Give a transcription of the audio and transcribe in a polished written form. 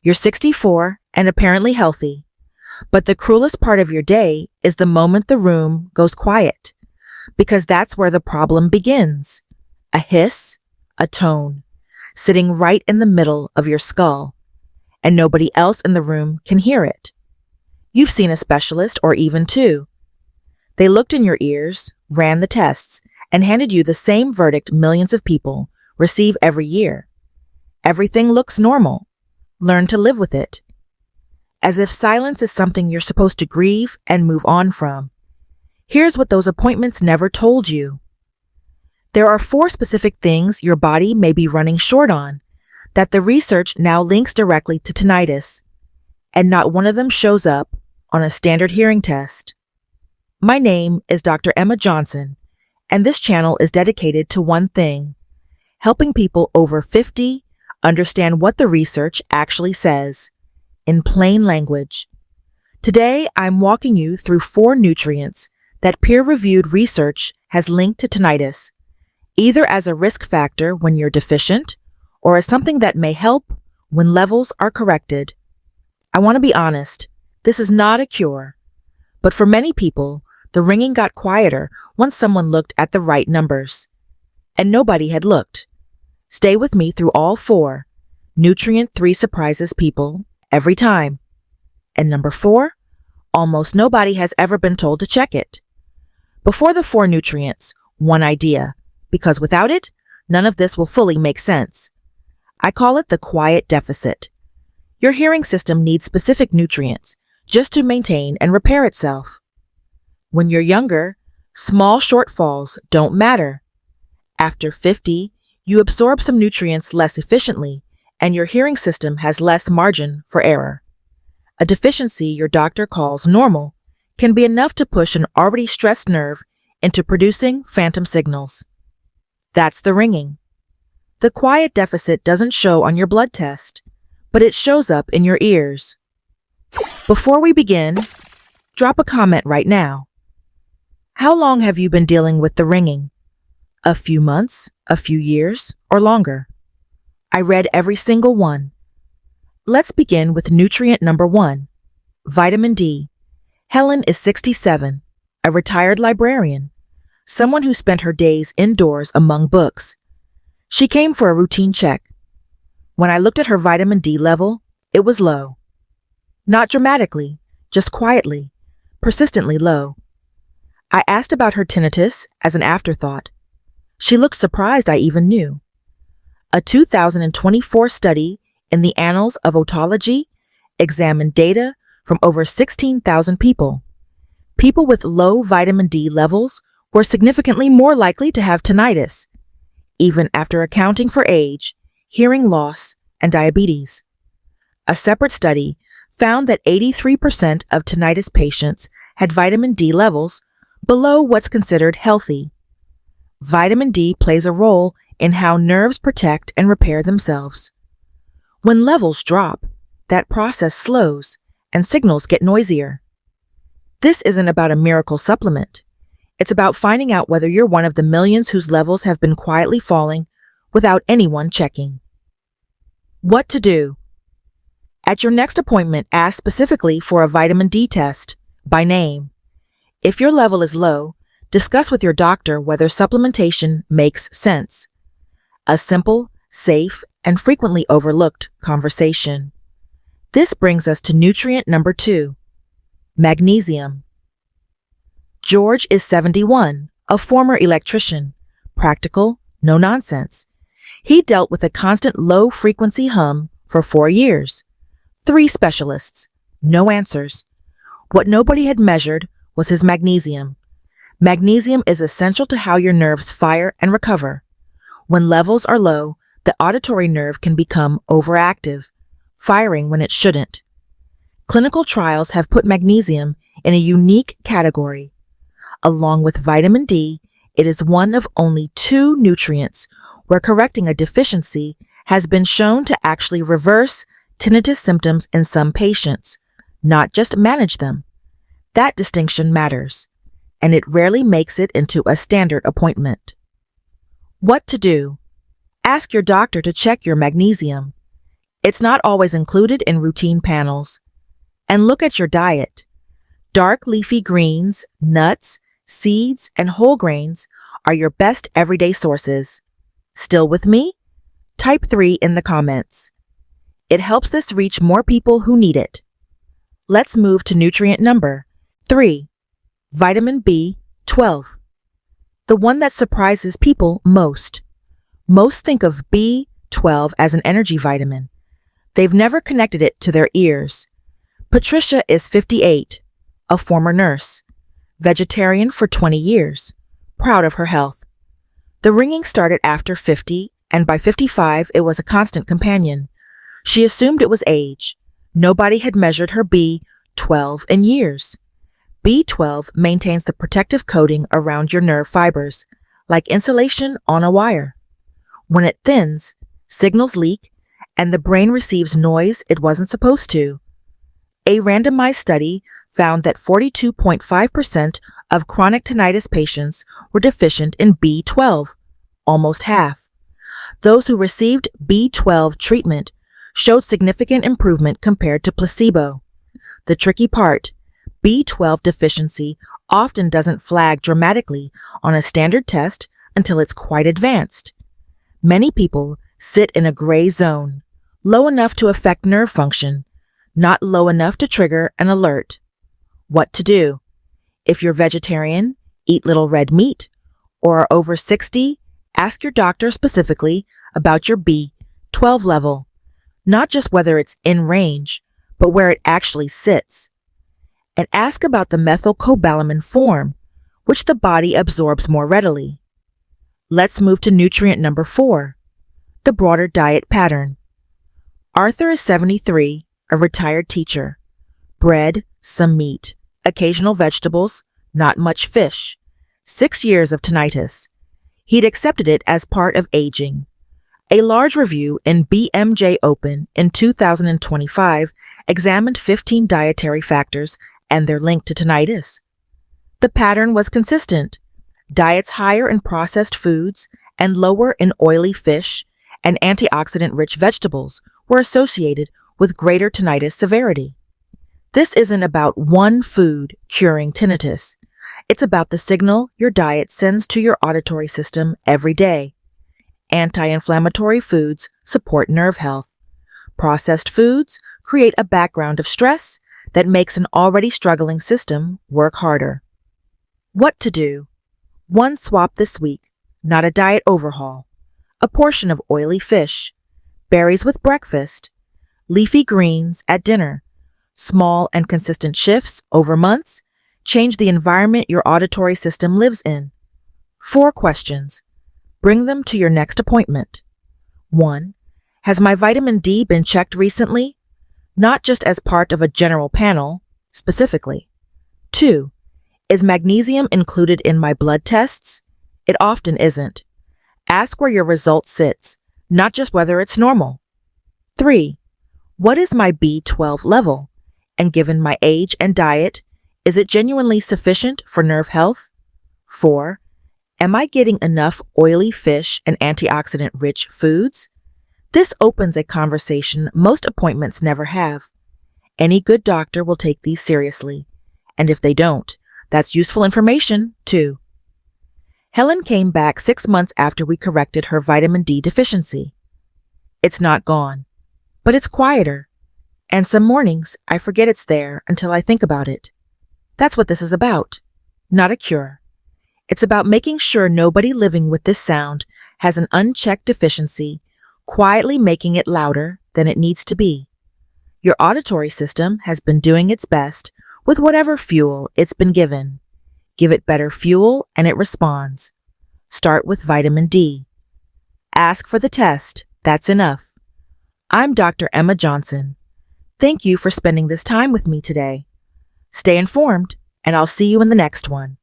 You're 64 and apparently healthy, but the cruelest part of your day is the moment the room goes quiet, because that's where the problem begins. A hiss, a tone, sitting right in the middle of your skull, and nobody else in the room can hear it. You've seen a specialist or even two. They looked in your ears, ran the tests, and handed you the same verdict millions of people receive every year. Everything looks normal. Learn to live with it. As if silence is something you're supposed to grieve and move on from. Here's what those appointments never told you. There are 4 specific things your body may be running short on that the research now links directly to tinnitus, and not one of them shows up on a standard hearing test. My name is Dr. Emma Johnson, and this channel is dedicated to one thing: helping people over 50 understand what the research actually says, in plain language. Today, I'm walking you through 4 nutrients that peer-reviewed research has linked to tinnitus, either as a risk factor when you're deficient or as something that may help when levels are corrected. I want to be honest, this is not a cure, but for many people, the ringing got quieter once someone looked at the right numbers. And nobody had looked. Stay with me through all 4. Nutrient 3 surprises people every time. And number 4, almost nobody has ever been told to check it. Before the 4 nutrients, one idea, because without it, none of this will fully make sense. I call it the quiet deficit. Your hearing system needs specific nutrients just to maintain and repair itself. When you're younger, small shortfalls don't matter. After 50, you absorb some nutrients less efficiently, and your hearing system has less margin for error. A deficiency your doctor calls normal can be enough to push an already stressed nerve into producing phantom signals. That's the ringing. The quiet deficit doesn't show on your blood test, but it shows up in your ears. Before we begin, drop a comment right now. How long have you been dealing with the ringing? A few months, a few years, or longer? I read every single one. Let's begin with nutrient number 1, vitamin D. Helen is 67, a retired librarian, someone who spent her days indoors among books. She came for a routine check. When I looked at her vitamin D level, it was low. Not dramatically, just quietly, persistently low. I asked about her tinnitus as an afterthought. She looked surprised I even knew. A 2024 study in the Annals of Otology examined data from over 16,000 people. People with low vitamin D levels were significantly more likely to have tinnitus, even after accounting for age, hearing loss, and diabetes. A separate study found that 83% of tinnitus patients had vitamin D levels below what's considered healthy. Vitamin D plays a role in how nerves protect and repair themselves. When levels drop, that process slows and signals get noisier. This isn't about a miracle supplement. It's about finding out whether you're one of the millions whose levels have been quietly falling without anyone checking. What to do? At your next appointment, ask specifically for a vitamin D test, by name. If your level is low, discuss with your doctor whether supplementation makes sense. A simple, safe, and frequently overlooked conversation. This brings us to nutrient number 2, magnesium. George is 71, a former electrician, practical, no nonsense. He dealt with a constant low-frequency hum for 4 years. 3 specialists, no answers. What nobody had measured was his magnesium. Magnesium is essential to how your nerves fire and recover. When levels are low, the auditory nerve can become overactive, firing when it shouldn't. Clinical trials have put magnesium in a unique category. Along with vitamin D, it is one of only 2 nutrients where correcting a deficiency has been shown to actually reverse tinnitus symptoms in some patients, not just manage them. That distinction matters, and it rarely makes it into a standard appointment. What to do? Ask your doctor to check your magnesium. It's not always included in routine panels. And look at your diet. Dark leafy greens, nuts, seeds, and whole grains are your best everyday sources. Still with me? Type 3 in the comments. It helps this reach more people who need it. Let's move to nutrient number 3, vitamin B12. The one that surprises people most. Most think of B12 as an energy vitamin. They've never connected it to their ears. Patricia is 58, a former nurse, vegetarian for 20 years, proud of her health. The ringing started after 50, and by 55 it was a constant companion. She assumed it was age. Nobody had measured her B12 in years. B12 maintains the protective coating around your nerve fibers, like insulation on a wire. When it thins, signals leak, and the brain receives noise it wasn't supposed to. A randomized study found that 42.5% of chronic tinnitus patients were deficient in B12, almost half. Those who received B12 treatment showed significant improvement compared to placebo. The tricky part, B12 deficiency often doesn't flag dramatically on a standard test until it's quite advanced. Many people sit in a gray zone, low enough to affect nerve function, not low enough to trigger an alert. What to do? If you're vegetarian, eat little red meat, or are over 60, ask your doctor specifically about your B12 level, not just whether it's in range, but where it actually sits. And ask about the methylcobalamin form, which the body absorbs more readily. Let's move to nutrient number 4, the broader diet pattern. Arthur is 73, a retired teacher. Bread, some meat, occasional vegetables, not much fish. 6 years of tinnitus. He'd accepted it as part of aging. A large review in BMJ Open in 2025 examined 15 dietary factors and their link to tinnitus. The pattern was consistent. Diets higher in processed foods and lower in oily fish and antioxidant-rich vegetables were associated with greater tinnitus severity. This isn't about one food curing tinnitus. It's about the signal your diet sends to your auditory system every day. Anti-inflammatory foods support nerve health. Processed foods create a background of stress that makes an already struggling system work harder. What to do? One swap this week, not a diet overhaul. A portion of oily fish, berries with breakfast, leafy greens at dinner. Small and consistent shifts over months change the environment your auditory system lives in. 4 questions. Bring them to your next appointment. 1. Has my vitamin D been checked recently? Not just as part of a general panel, specifically. 2. Is magnesium included in my blood tests? It often isn't. Ask where your result sits, not just whether it's normal. 3. What is my B12 level? And given my age and diet, is it genuinely sufficient for nerve health? 4. Am I getting enough oily fish and antioxidant-rich foods? This opens a conversation most appointments never have. Any good doctor will take these seriously, and if they don't, that's useful information, too. Helen came back 6 months after we corrected her vitamin D deficiency. It's not gone, but it's quieter, and some mornings I forget it's there until I think about it. That's what this is about, not a cure. It's about making sure nobody living with this sound has an unchecked deficiency, quietly making it louder than it needs to be. Your auditory system has been doing its best with whatever fuel it's been given. Give it better fuel and it responds. Start with vitamin D. Ask for the test. That's enough. I'm Dr. Emma Johnson. Thank you for spending this time with me today. Stay informed, and I'll see you in the next one.